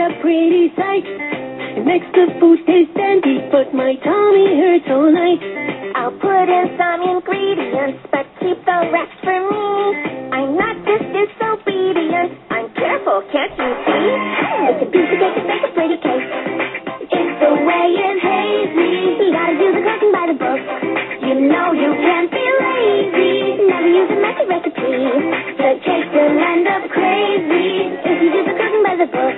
a pretty sight. It makes the food taste dandy, but my tummy hurts all night. I'll put in some ingredients, but keep the rest for me. I'm not just disobedient, I'm careful, can't you see? It's a piece of cake, it's a pretty cake. It's the way it hazy. You gotta do the cooking by the book. You know you can't be lazy. Never use a messy recipe. The cake will end up crazy if you do the cooking by the book.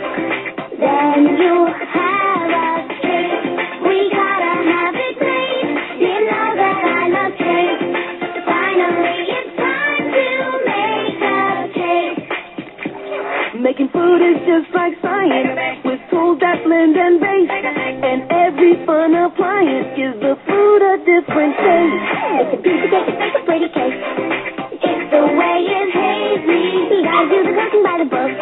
Then you have a cake. We gotta have it made. You know that I love cake. Finally, it's time to make a cake. Making food is just like science, with tools that blend and bake. And every fun appliance gives the food a different taste. It's a piece of cake, it's a pretty cake. It's the way it hazy. You gotta do the cooking by the book.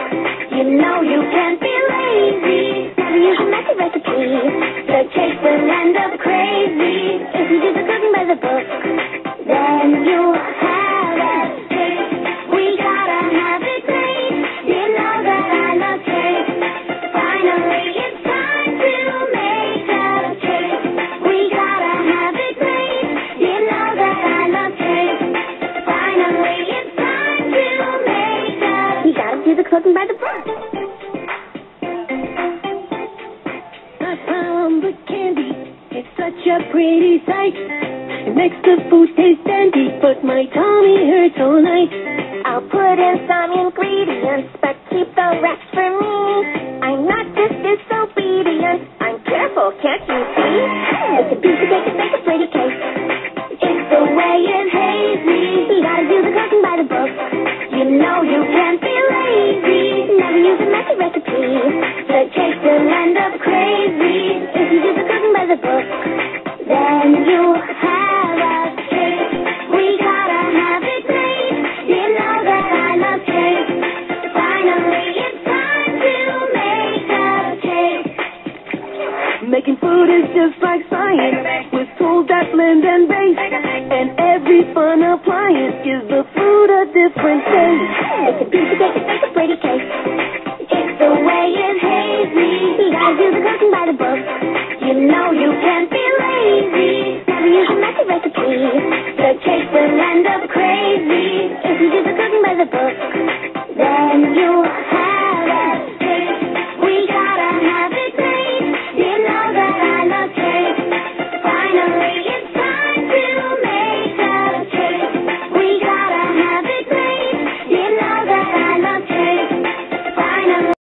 You know you can't be lazy. Never use a messy recipe. The cake will end up crazy if you do the cooking by the book. Then you have a cake. We gotta have it made. You know that I love cake. Finally, it's time to make a cake. We gotta have it made. You know that I love cake. Finally, it's time to make a cake. You gotta do the cooking by the book. I found the candy, it's such a pretty sight. It makes the food taste dandy, but my tummy hurts all night. I'll put in some ingredients, but keep the rest for me. I'm not just disobedient, I'm careful, can't you see? It's a piece of cake, it's a pretty cake. It's the way it hazy. You gotta do the cooking by the book. You know you can't be lazy. Never use a messy recipe. The cake will end up crazy if you do the cooking by the book. Then you have a cake. We gotta have it made. You know that I love cake. Finally, it's time to make a cake. Making food is just like science, with tools that blend and bake. And every fun appliance gives the food a different taste. It's a piece of cake, it's a pretty cake. It's the way it hazy. You gotta do the cooking by the book. You know you can't be lazy. Never use a messy recipe. The cake will end up crazy if you do the cooking by the book.